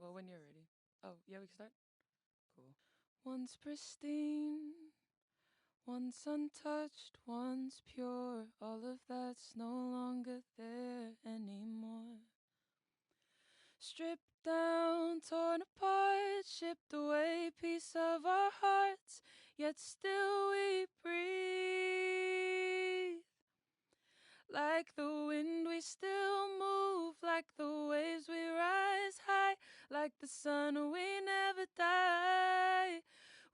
Well, when you're ready. Oh, yeah, we can start? Cool. Once pristine, once untouched, once pure, all of that's no longer there anymore. Stripped down, torn apart, shipped away, piece of our hearts, yet still we breathe. Like the wind we still move, like the waves we rise high, like the sun we never die.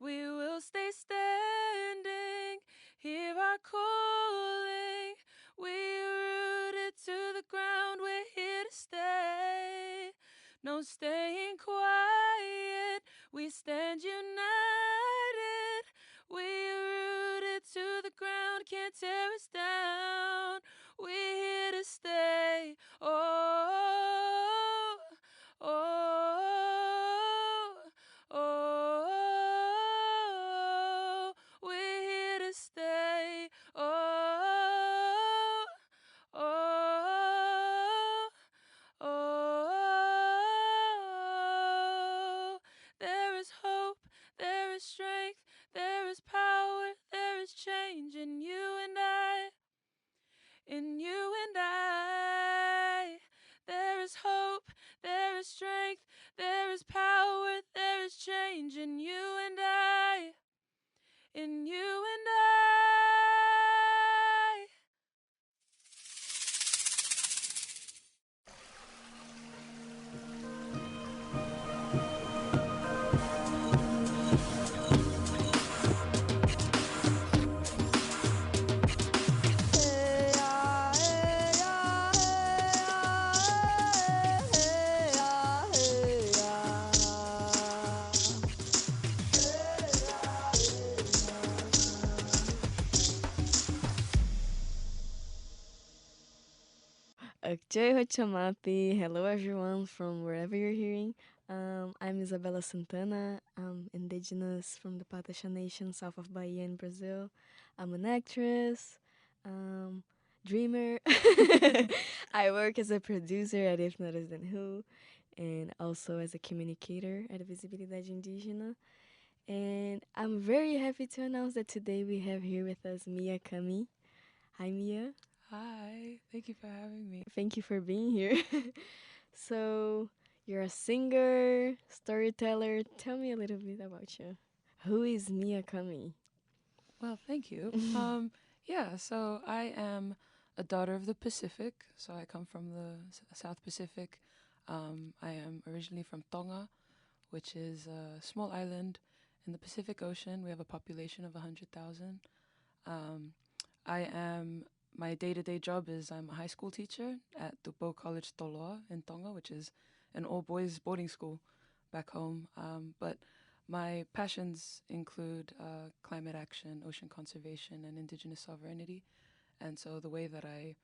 We will stay standing, hear our calling. We're rooted to the ground, we're here to stay. No staying quiet, we stand united. We're rooted to the ground, can't tear us down. We're here to stay. Oh, oh, oh. We're here to stay. Oh, oh, oh. There is hope, there is strength, there is power, there is change in you and I. In you and I, there is hope, there is strength, there is power, there is change in you and I. In you and I. Okay, Hochamapi. Hello, everyone, from wherever you're hearing. I'm Isabela Santana. I'm indigenous from the Pataxa Nation, south of Bahia in Brazil. I'm an actress, um, dreamer. I work as a producer at If Not As Then Who, and also as a communicator at Visibilidade Indígena. And I'm very happy to announce that today we have here with us Mia Kami. Hi, Mia. Hi, thank you for having me. Thank you for being here. So, you're a singer, storyteller. Tell me a little bit about you. Who is Mia Kami? Well, thank you. Yeah, so I am a daughter of the Pacific, so I come from the South Pacific. I am originally from Tonga, which is a small island in the Pacific Ocean. We have a population of 100,000. Um, I am my day-to-day job is I'm a high school teacher at Tupo College Toloa in Tonga, which is an all-boys boarding school back home. But my passions include climate action, ocean conservation, and indigenous sovereignty. And so the way that I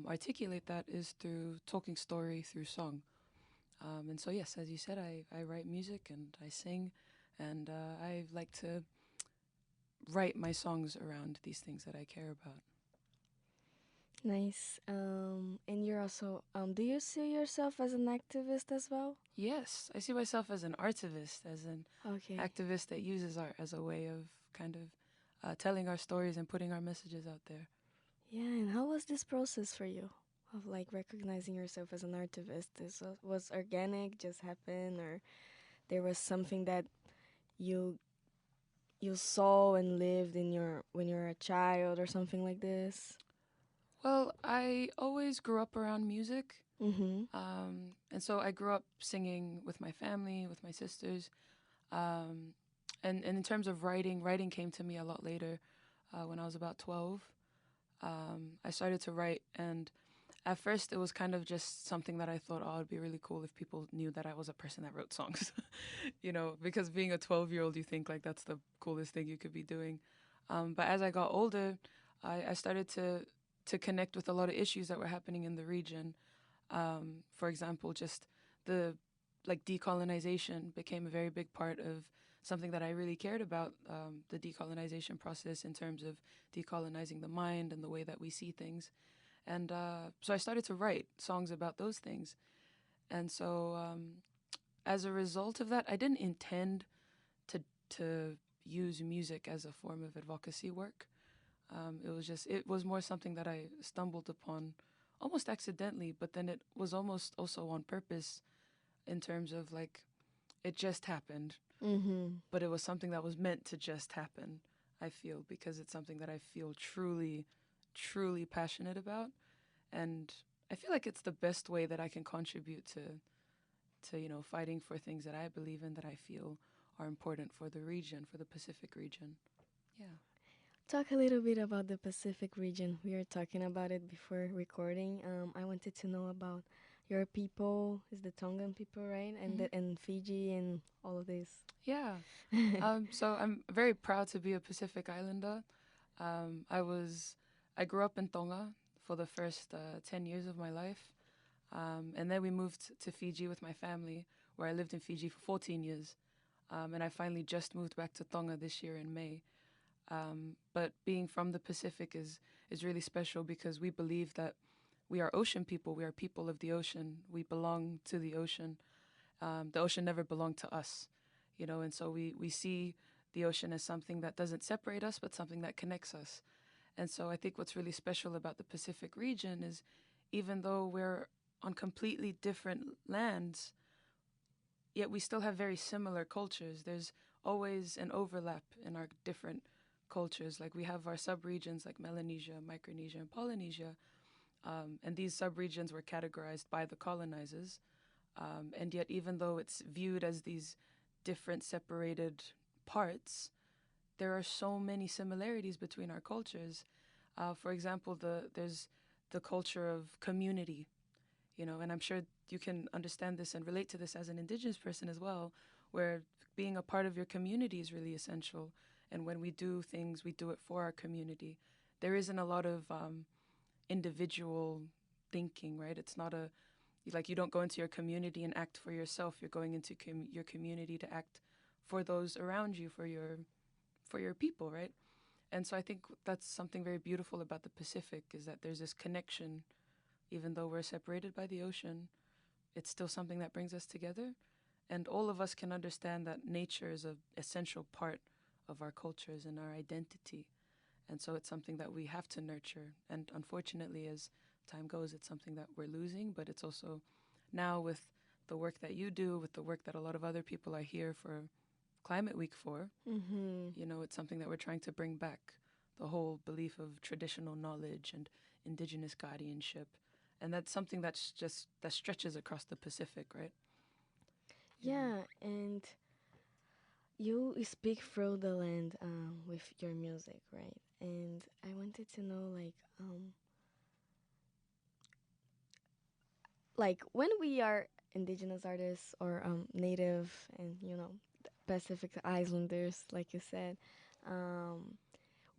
articulate that is through talking story through song. And so, yes, as you said, I write music and I sing, and I like to write my songs around these things that I care about. Nice. And you're also, do you see yourself as an activist as well? Yes, I see myself as an artivist, as an Okay. activist that uses art as a way of kind of telling our stories and putting our messages out there. Yeah, and how was this process for you? Of like recognizing yourself as an artivist? This was organic, just happened, or there was something that you you saw and lived in your when you were a child or something like this? Well, I always grew up around music. Mm-hmm. And so I grew up singing with my family, with my sisters. Um, and in terms of writing, writing came to me a lot later when I was about 12. I started to write, and at first it was kind of just something that I thought, oh, it'd be really cool if people knew that I was a person that wrote songs. Because being a 12-year-old, you think like that's the coolest thing you could be doing. But as I got older, I started to connect with a lot of issues that were happening in the region. For example, just the like decolonization became a very big part of something that I really cared about, the decolonization process in terms of decolonizing the mind and the way that we see things. And so I started to write songs about those things. And so as a result of that, I didn't intend to use music as a form of advocacy work. It was more something that I stumbled upon almost accidentally, but then it was almost also on purpose in terms of like, it just happened, but it was something that was meant to just happen, I feel, because it's something that I feel truly, truly passionate about. And I feel like it's the best way that I can contribute to fighting for things that I believe in, that I feel are important for the region, for the Pacific region. Yeah. Talk a little bit about the Pacific region. We were talking about it before recording. I wanted to know about your people. Is the Tongan people, right? And Fiji and all of this. Yeah. So I'm very proud to be a Pacific Islander. I grew up in Tonga for the first 10 years of my life. And then we moved to Fiji with my family, where I lived in Fiji for 14 years. And I finally just moved back to Tonga this year in May. But being from the Pacific is really special because we believe that we are ocean people. We are people of the ocean. We belong to the ocean. The ocean never belonged to us, and so we see the ocean as something that doesn't separate us, but something that connects us. And so I think what's really special about the Pacific region is even though we're on completely different lands, yet we still have very similar cultures. There's always an overlap in our different cultures. Like we have our subregions like Melanesia, Micronesia, and Polynesia. And these subregions were categorized by the colonizers. And yet even though it's viewed as these different separated parts, there are so many similarities between our cultures. For example, there's the culture of community, and I'm sure you can understand this and relate to this as an Indigenous person as well, where being a part of your community is really essential. And when we do things, we do it for our community. There isn't a lot of individual thinking, right? It's not like you don't go into your community and act for yourself. You're going into your community to act for those around you, for your people, right? And so I think that's something very beautiful about the Pacific, is that there's this connection. Even though we're separated by the ocean, it's still something that brings us together. And all of us can understand that nature is an essential part of our cultures and our identity. And so it's something that we have to nurture. And unfortunately, as time goes, it's something that we're losing, but it's also now with the work that you do, with the work that a lot of other people are here for Climate Week for, it's something that we're trying to bring back, the whole belief of traditional knowledge and Indigenous guardianship. And that's something that stretches across the Pacific, right? Yeah, and you speak through the land with your music, right? And I wanted to know, like when we are Indigenous artists or Native and Pacific Islanders, like you said,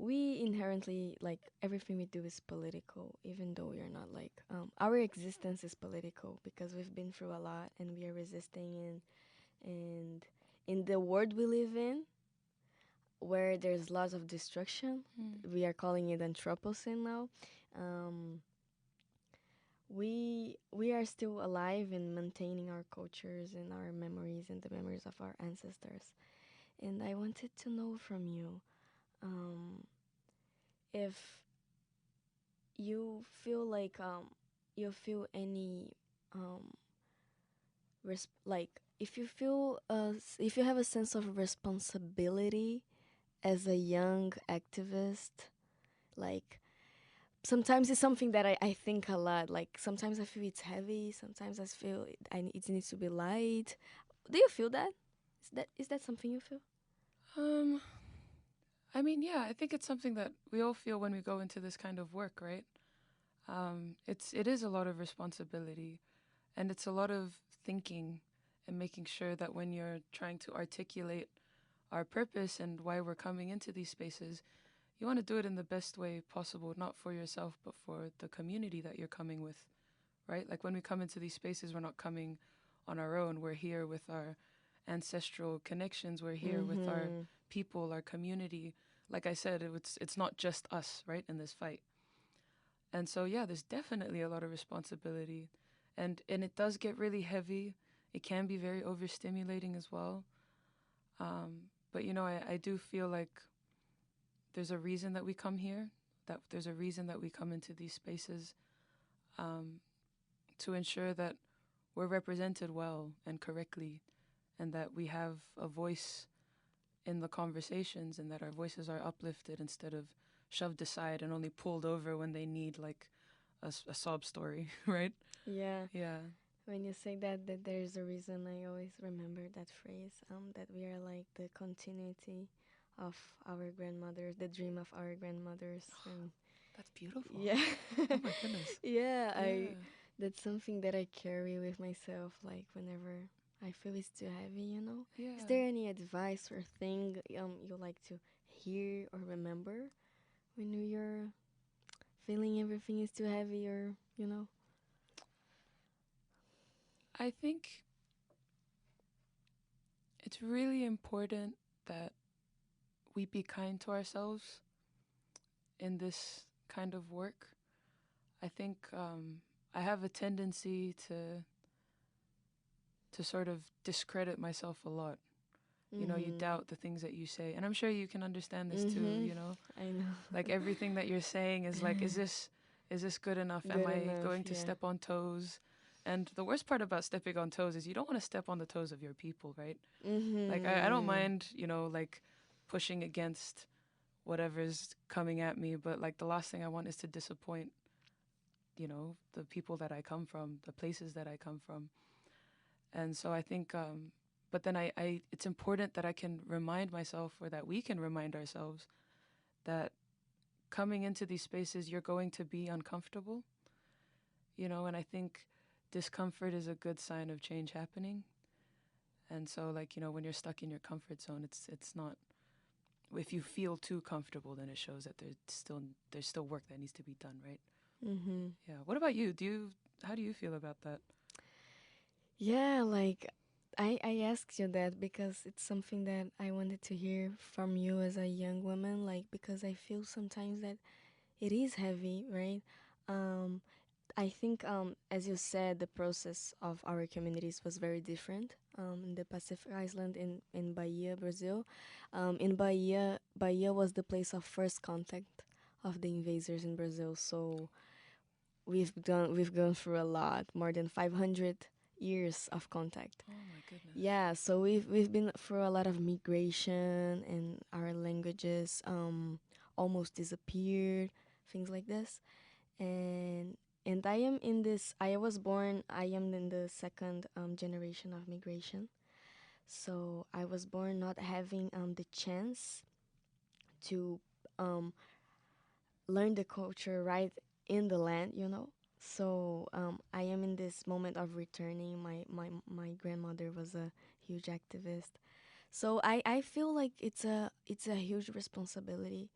we inherently, like, everything we do is political, even though we are not, like, our existence is political because we've been through a lot and we are resisting, and in the world we live in, where there's lots of destruction, we are calling it Anthropocene now. We are still alive and maintaining our cultures and our memories and the memories of our ancestors. And I wanted to know from you, if you feel like you feel any like if you feel if you have a sense of responsibility as a young activist. Like sometimes it's something that I think a lot. Like sometimes I feel it's heavy, sometimes I feel it needs to be light. Do you feel that? Is that something you feel? I mean, yeah, I think it's something that we all feel when we go into this kind of work, right? It is a lot of responsibility, and it's a lot of thinking and making sure that when you're trying to articulate our purpose and why we're coming into these spaces, you want to do it in the best way possible, not for yourself, but for the community that you're coming with, right? Like when we come into these spaces, we're not coming on our own. We're here with our ancestral connections. We're here with our people, our community. Like I said, it's not just us, right, in this fight. And so, yeah, there's definitely a lot of responsibility. And it does get really heavy. it can be very overstimulating as well. But you know, I do feel like there's a reason that we come here, that there's a reason that we come into these spaces, to ensure that we're represented well and correctly, and that we have a voice in the conversations, and that our voices are uplifted instead of shoved aside and only pulled over when they need like a sob story, right? Yeah. Yeah. When you say that there's a reason, I always remember that phrase, that we are like the continuity of our grandmothers, the dream of our grandmothers, and That's beautiful. yeah. Oh my goodness. Yeah, Yeah. that's something that I carry with myself, like whenever I feel it's too heavy, you know? Yeah. Is there any advice or thing you like to hear or remember when you're feeling everything is too heavy, or, you know? I think it's really important that we be kind to ourselves in this kind of work. I think I have a tendency to sort of discredit myself a lot. You know, you doubt the things that you say. And I'm sure you can understand this too, you know? I know. Like everything that you're saying is like, is this good enough? Am Good I enough, going to yeah. step on toes? And the worst part about stepping on toes is you don't want to step on the toes of your people, right? Like I don't mind, you know, like pushing against whatever's coming at me, but like the last thing I want is to disappoint, you know, the people that I come from, the places that I come from. And so I think but then I it's important that I can remind myself, or that we can remind ourselves, that coming into these spaces you're going to be uncomfortable, you know, and I think discomfort is a good sign of change happening. And so, like, you know, when you're stuck in your comfort zone, it's not, if you feel too comfortable, then it shows that there's still work that needs to be done, right? Yeah. What about you? How do you feel about that? Yeah, like I asked you that because it's something that I wanted to hear from you as a young woman, like because I feel sometimes that it is heavy, right? Um, I think, as you said, the process of our communities was very different. In the Pacific Island, in Bahia, Brazil, in Bahia was the place of first contact of the invaders in Brazil. So we've gone through a lot, more than 500 years of contact. Oh my goodness. Yeah, so we've been through a lot of migration, and our languages almost disappeared, things like this. And I am in this. I am in the second generation of migration. So I was born not having the chance to um, learn the culture right in the land, you know. So I am in this moment of returning. My grandmother was a huge activist. So I feel like it's a huge responsibility,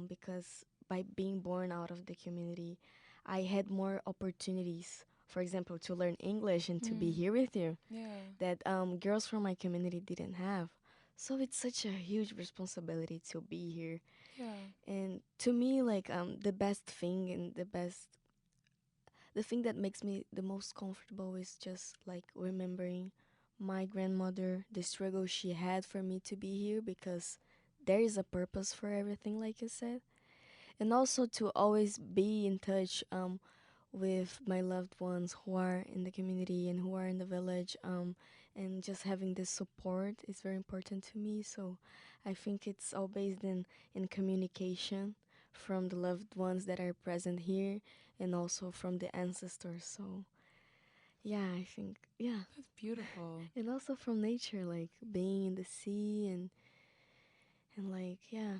because by being born out of the community, I had more opportunities. For example, to learn English and to be here with you, Yeah. that girls from my community didn't have. So it's such a huge responsibility to be here. Yeah. And to me, like the best thing and the thing that makes me the most comfortable is just like remembering my grandmother, the struggle she had for me to be here, because there is a purpose for everything, like you said. And also to always be in touch with my loved ones who are in the community and who are in the village, and just having this support is very important to me. So I think it's all based in communication from the loved ones that are present here, and also from the ancestors. So yeah, I think, yeah. That's beautiful. And also from nature, like being in the sea, and like, yeah.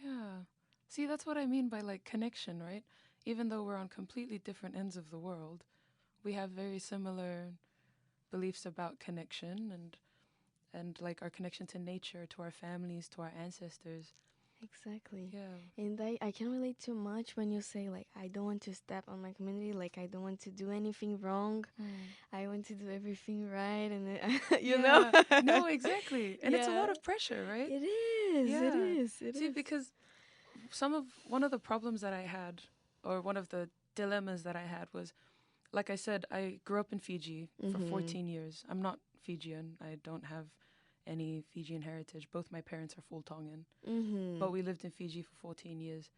Yeah. See, that's what I mean by like connection, right? Even though we're on completely different ends of the world, we have very similar beliefs about connection, and like our connection to nature, to our families, to our ancestors. Exactly. Yeah. And I can relate too much when you say, like, I don't want to step on my community, like, I don't want to do anything wrong. I want to do everything right. And, you know? Yeah. No, exactly. And it's a lot Yeah. of pressure, right? It is. It Yeah. is. It See, is. because one of the problems that I had, or one of the dilemmas that I had was, like I said, I grew up in Fiji for Mm-hmm. 14 years. I'm not Fijian. I don't have any Fijian heritage. Both my parents are full Tongan, Mm-hmm. but we lived in Fiji for 14 years.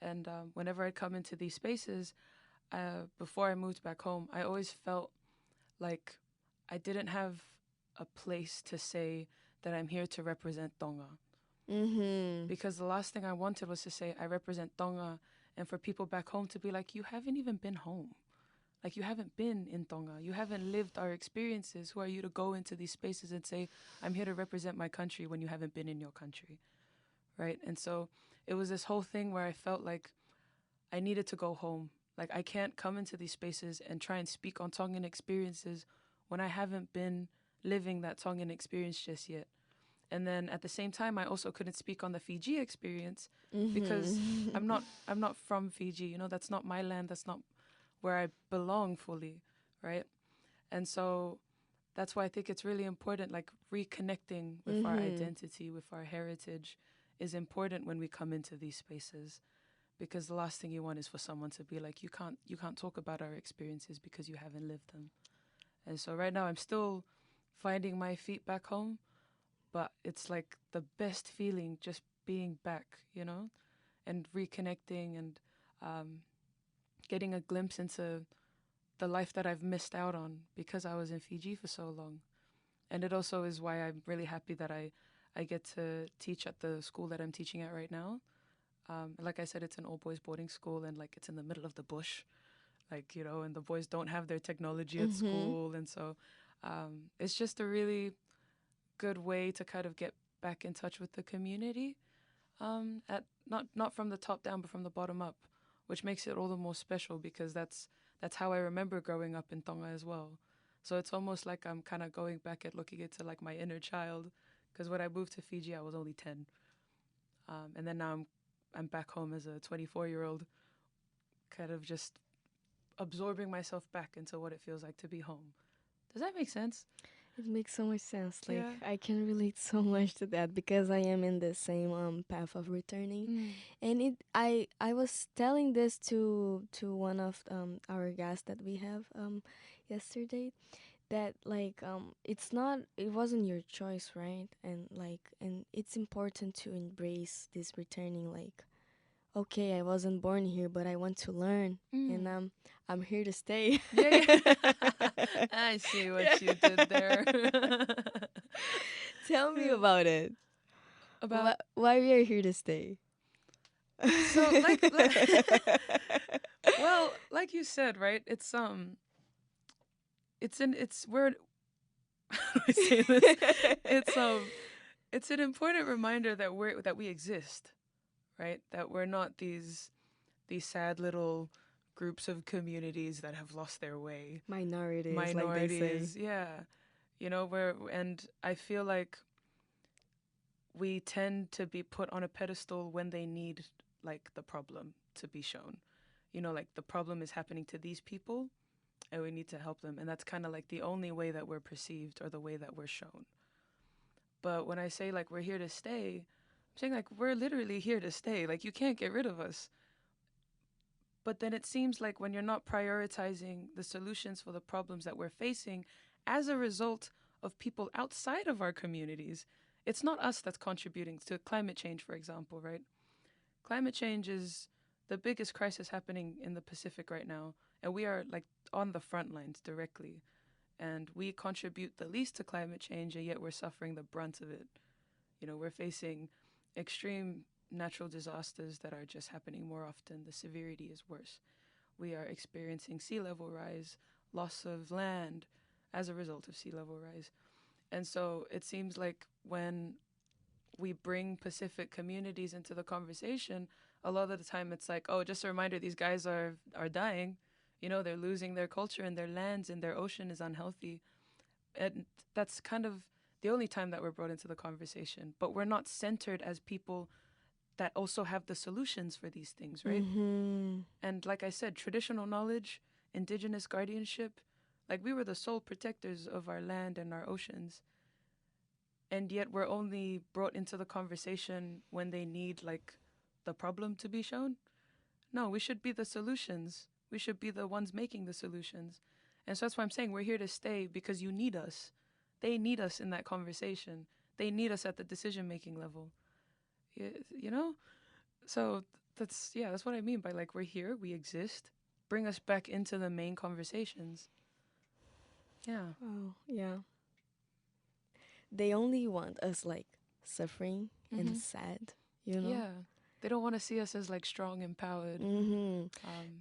And whenever I come into these spaces, before I moved back home, I always felt like I didn't have a place to say that I'm here to represent Tonga. Mm-hmm. Because the last thing I wanted was to say I represent Tonga, and for people back home to be like, you haven't even been home. Like, you haven't been in Tonga. You haven't lived our experiences. Who are you to go into these spaces and say, I'm here to represent my country when you haven't been in your country? Right? And so it was this whole thing where I felt like I needed to go home. Like, I can't come into these spaces and try and speak on Tongan experiences when I haven't been living that Tongan experience just yet. And then at the same time, I also couldn't speak on the Fiji experience because Mm-hmm. I'm not from Fiji. You know, that's not my land. That's not where I belong fully, right? And so that's why I think it's really important, like reconnecting with our Mm-hmm. identity, with our heritage is important when we come into these spaces, because the last thing you want is for someone to be like, you can't talk about our experiences because you haven't lived them. And so right now I'm still finding my feet back home, but it's like the best feeling just being back, you know, and reconnecting and um, getting a glimpse into the life that I've missed out on because I was in Fiji for so long. And it also is why I'm really happy that I get to teach at the school that I'm teaching at right now. Like I said, it's an all boys boarding school, and like it's in the middle of the bush, like, you know, and the boys don't have their technology at Mm-hmm. school. And so it's just a really good way to kind of get back in touch with the community, at not from the top down, but from the bottom up, which makes it all the more special because that's how I remember growing up in Tonga as well. So it's almost like I'm kind of going back at looking into like my inner child, because when I moved to Fiji, I was only 10, and then now I'm back home as a 24-year-old, kind of just absorbing myself back into what it feels like to be home. Does that make sense? It makes so much sense. Like Yeah. I can relate so much to that because I am in the same path of returning. Mm. And I was telling this to one of our guests that we have yesterday, that like it wasn't your choice, right? And it's important to embrace this returning, like, okay, I wasn't born here, but I want to learn, and Mm. I'm here to stay. Yeah, yeah. I see what you did there. Tell me Yeah. about it. About Why we are here to stay? so well, like you said, right? It's where how do I say this? It's it's an important reminder that we exist, right? That we're not these sad little groups of communities that have lost their way. Minorities, like they say. Minorities, yeah. You know, where and I feel like we tend to be put on a pedestal when they need like the problem to be shown. You know, like the problem is happening to these people and we need to help them. And that's kind of like the only way that we're perceived or the way that we're shown. But when I say like we're here to stay, I'm saying like we're literally here to stay. Like you can't get rid of us. But then it seems like when you're not prioritizing the solutions for the problems that we're facing as a result of people outside of our communities, it's not us that's contributing to climate change, for example, right? Climate change is the biggest crisis happening in the Pacific right now. And we are like on the front lines directly. And we contribute the least to climate change, and yet we're suffering the brunt of it. You know, we're facing extreme natural disasters that are just happening more often. The severity is worse. We are experiencing sea level rise, loss of land as a result of sea level rise. And so it seems like when we bring Pacific communities into the conversation, a lot of the time it's like, oh, just a reminder, these guys are dying. You know, they're losing their culture and their lands and their ocean is unhealthy. And that's kind of the only time that we're brought into the conversation. But we're not centered as people that also have the solutions for these things, right? Mm-hmm. And like I said, traditional knowledge, indigenous guardianship, like we were the sole protectors of our land and our oceans. And yet we're only brought into the conversation when they need like the problem to be shown. No, we should be the solutions. We should be the ones making the solutions. And so that's why I'm saying we're here to stay because you need us. They need us in that conversation. They need us at the decision-making level. You know? So that's what I mean by like we're here, we exist. Bring us back into the main conversations. Yeah. Oh, yeah. They only want us like suffering and sad, you know? Yeah. They don't want to see us as like strong, empowered.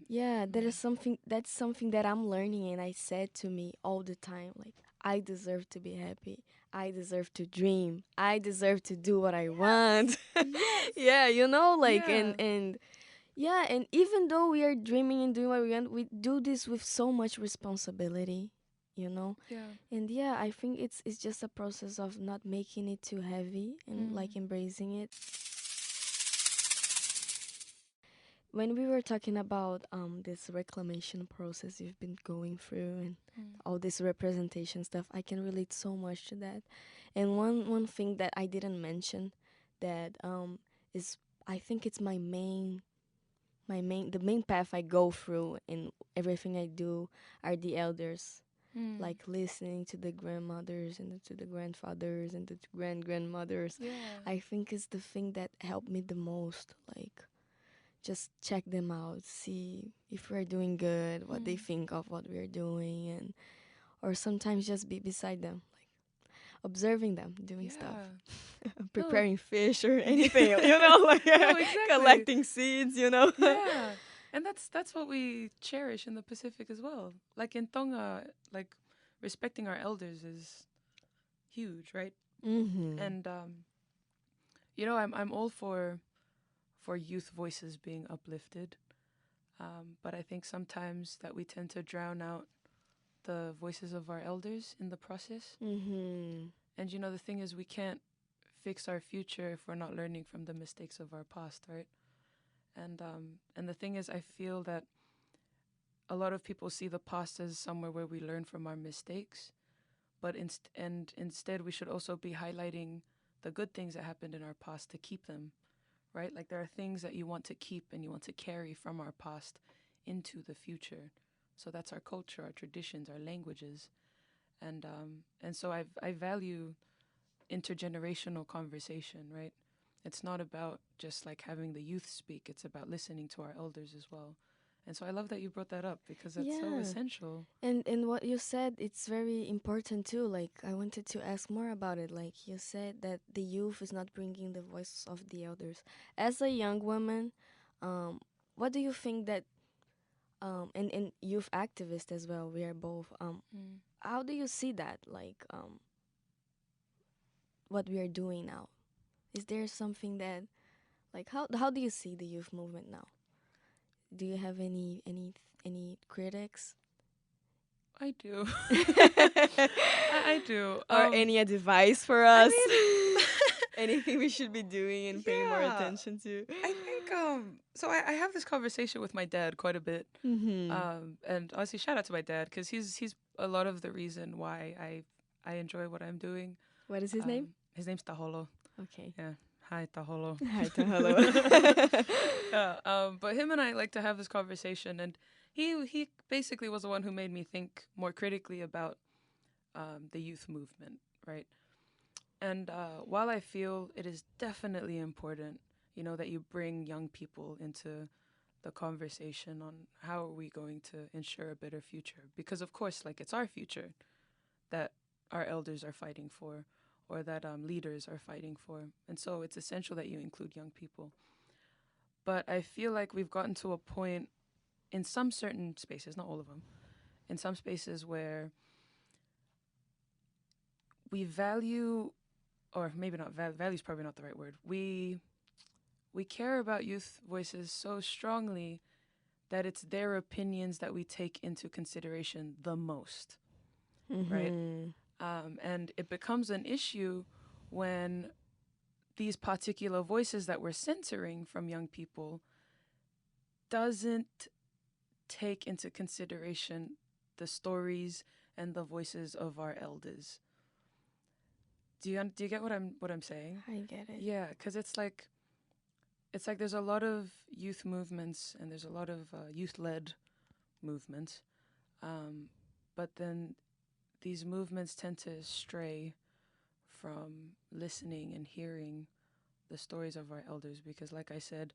Yeah, that's something that I'm learning, and I said to me all the time, like, I deserve to be happy. I deserve to dream. I deserve to do what I want. Yes. Yeah, you know, like Yeah. and yeah, and even though we are dreaming and doing what we want, we do this with so much responsibility, you know? Yeah. And yeah, I think it's just a process of not making it too heavy and like embracing it. When we were talking about this reclamation process you've been going through and all this representation stuff, I can relate so much to that. And one thing that I didn't mention that is, I think it's the main path I go through in everything I do are the elders. Like listening to the grandmothers and to the grandfathers and to the grandmothers. Yeah. I think is the thing that helped me the most. Like, just check them out, see if we're doing good, what they think of what we're doing, and or sometimes just be beside them, like observing them doing stuff, preparing fish or anything, you know, like No, exactly. collecting seeds, you know. Yeah. And that's what we cherish in the Pacific as well. Like in Tonga, like respecting our elders is huge, right? And you know, I'm all for youth voices being uplifted. But I think sometimes that we tend to drown out the voices of our elders in the process. And you know, the thing is, we can't fix our future if we're not learning from the mistakes of our past, right? And the thing is, I feel that a lot of people see the past as somewhere where we learn from our mistakes, but instead we should also be highlighting the good things that happened in our past to keep them, right? Like there are things that you want to keep and you want to carry from our past into the future. So that's our culture, our traditions, our languages, and so I value intergenerational conversation, right? It's not about just like having the youth speak, it's about listening to our elders as well. And so I love that you brought that up because that's so essential. And what you said, it's very important too. Like, I wanted to ask more about it. Like, you said that the youth is not bringing the voices of the elders. As a young woman, what do you think that and youth activist as well, we are both, how do you see that, like, what we are doing now? Is there something that, like, how do you see the youth movement now? Do you have any critics? I do. I do. Or any advice for us? I mean, anything we should be doing and paying more yeah, attention to? I think so I have this conversation with my dad quite a bit. And honestly, shout out to my dad because he's a lot of the reason why I enjoy what I'm doing. What is his name? His name's Taholo. Okay. Yeah. Hi, Taholo. Hi, Taholo. Yeah, but him and I like to have this conversation, and he basically was the one who made me think more critically about the youth movement, right? And while I feel it is definitely important, you know, that you bring young people into the conversation on how are we going to ensure a better future, because of course, like, it's our future that our elders are fighting for, or that leaders are fighting for. And so it's essential that you include young people. But I feel like we've gotten to a point in some certain spaces, not all of them, in some spaces where we value, or maybe not, value is probably not the right word. We care about youth voices so strongly that it's their opinions that we take into consideration the most, right? And it becomes an issue when these particular voices that we're censoring from young people doesn't take into consideration the stories and the voices of our elders. Do you get what I'm saying? I get it. Yeah, because it's like there's a lot of youth movements and there's a lot of youth-led movements, but then these movements tend to stray from listening and hearing the stories of our elders, because like I said,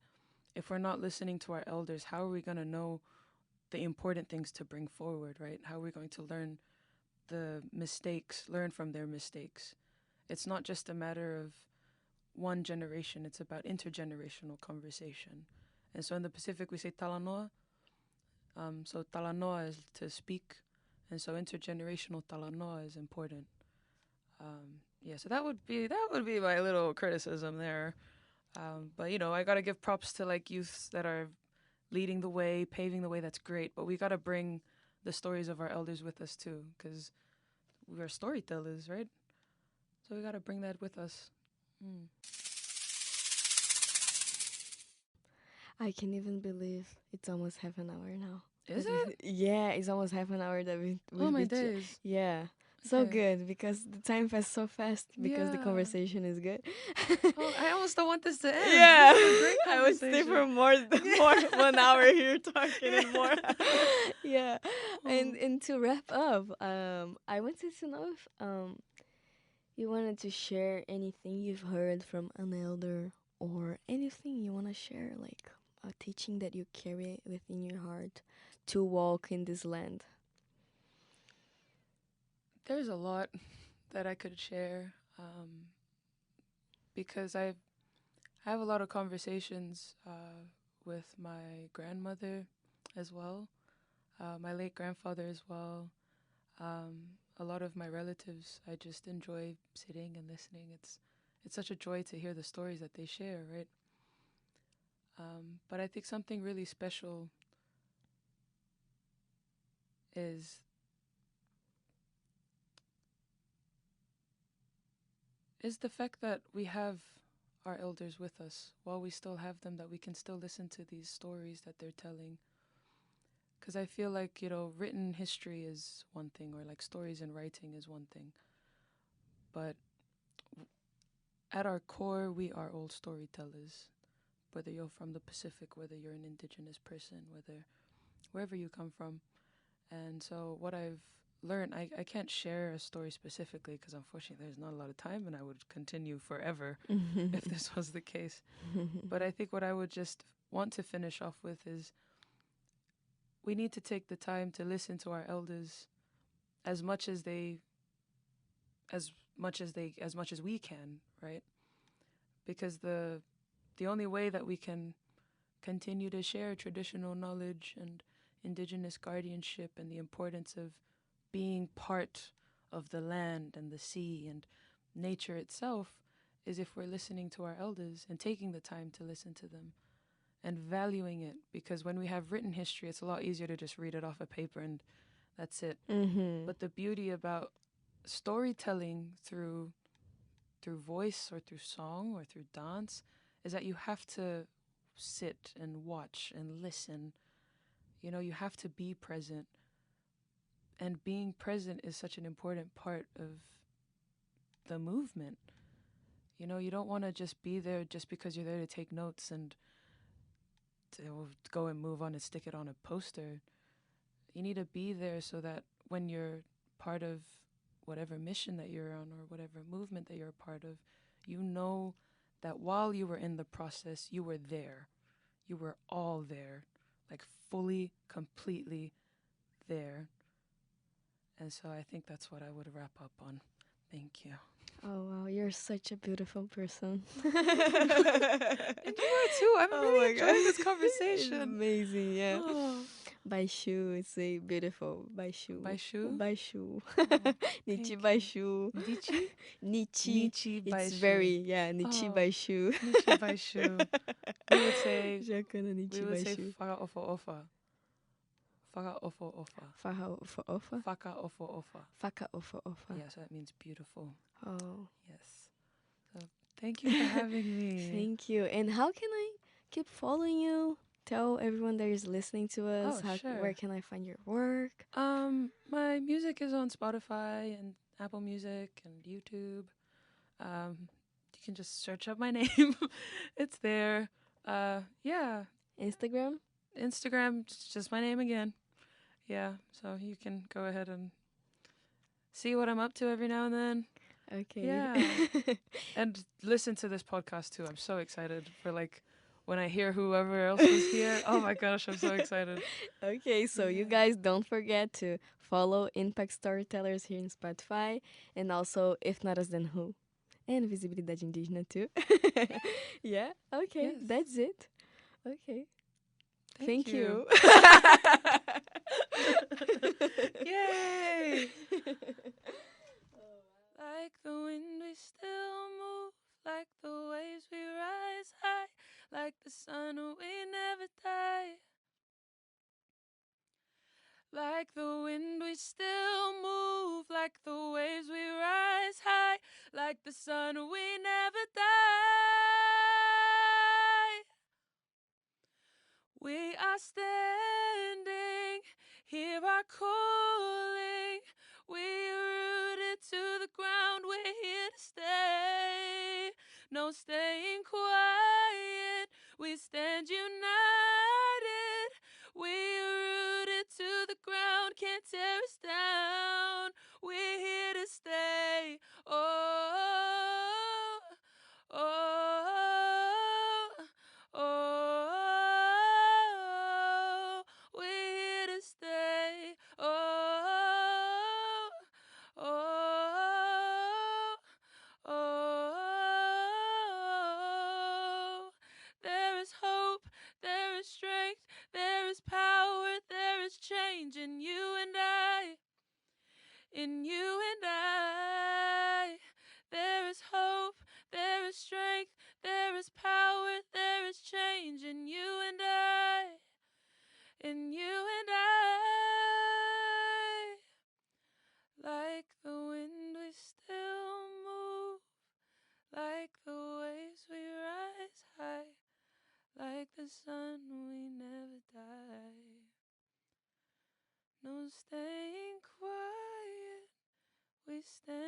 if we're not listening to our elders, how are we going to know the important things to bring forward, right? How are we going to learn learn from their mistakes? It's not just a matter of one generation, it's about intergenerational conversation. And so in the Pacific, we say talanoa. So talanoa is to speak, and so intergenerational talanoa is important. So that would be my little criticism there. But I gotta give props to like youths that are leading the way, paving the way. That's great. But we gotta bring the stories of our elders with us too, because we're storytellers, right? So we gotta bring that with us. I can't even believe it's almost half an hour now. Is it? Yeah, it's almost half an hour that we've Oh my been days. yeah. So Okay. good, because the time passes so fast because the Yeah. conversation is good. Oh, I almost don't want this to end. Yeah, This is a great I would stay conversation. for more 1 hour here talking and more. Yeah, and to wrap up, I wanted to know if you wanted to share anything you've heard from an elder, or anything you want to share, like a teaching that you carry within your heart to walk in this land. There's a lot that I could share, because I have a lot of conversations with my grandmother as well, my late grandfather as well. A lot of my relatives, I just enjoy sitting and listening. It's such a joy to hear the stories that they share, right? But I think something really special is the fact that we have our elders with us while we still have them, that we can still listen to these stories that they're telling. Because I feel like, written history is one thing, or like stories and writing is one thing. But at our core, we are old storytellers. Whether you're from the Pacific, whether you're an indigenous person, wherever you come from. And so what I've learned, I can't share a story specifically because unfortunately there's not a lot of time, and I would continue forever if this was the case. But I think what I would just want to finish off with is we need to take the time to listen to our elders as much as we can, right? Because the only way that we can continue to share traditional knowledge and indigenous guardianship and the importance of being part of the land and the sea and nature itself is if we're listening to our elders and taking the time to listen to them and valuing it. Because when we have written history, it's a lot easier to just read it off a paper and that's it. But the beauty about storytelling through voice or through song or through dance is that you have to sit and watch and listen. You have to be present. And being present is such an important part of the movement. You don't want to just be there just because you're there to take notes and to go and move on and stick it on a poster. You need to be there so that when you're part of whatever mission that you're on or whatever movement that you're a part of, you know that while you were in the process, you were there. You were all there, like fully, completely there. And so I think that's what I would wrap up on. Thank you. Oh wow, you're such a beautiful person. And you are too. I'm really enjoying this conversation. It's amazing, yeah. Oh. Baishu, it's a beautiful Baishu. Baishu? Baishu. Oh, Nichi Baishu. Dichi? Nichi. Nichi It's Baishu. very, Nichi Oh, Baishu. Nichi Baishu. We would say Jakana Nichi Baishu. Faka Ofa Ofa. Faka Ofa Ofa. Faka Ofa Ofa. Faka Ofa Ofa. Faka Ofa Ofa. Yeah, so that means beautiful. Oh. Yes. So thank you for having me. Thank you. And how can I keep following you? Tell everyone that is listening to us. Sure. Where can I find your work? My music is on Spotify and Apple Music and YouTube. You can just search up my name. It's there. Yeah. Instagram? Instagram, just my name again. yeah, so you can go ahead and see what I'm up to every now and then. Okay. Yeah. And listen to this podcast too. I'm so excited for like when I hear whoever else was here. Oh my gosh, I'm so excited. Okay, so you Yeah. guys don't forget to follow Impact Storytellers here in Spotify, and also If Not Us Then Who, and Visibilidade Indígena too. Yeah, okay, Yes. that's it. Okay, Thank you. you. Yay! Like the wind we still move, like the waves we rise high, like the sun we never die. Like the wind we still move, like the waves we rise high, like the sun we never die. We are standing, hear our calling. We are rooted to the ground, we're here to stay. No staying quiet, we stand united. We are rooted to the ground, can't tear us down. We're here to stay. Oh, oh, oh, we're here to stay. Oh, oh, oh, there is hope, there is strength, there is power, there is change in you and I. In you and I, there is hope, there is strength, there is power, there is change in you and I. In you and I, like the wind we still move, like the waves we rise high, like the sun we never die. No staying quiet, we stand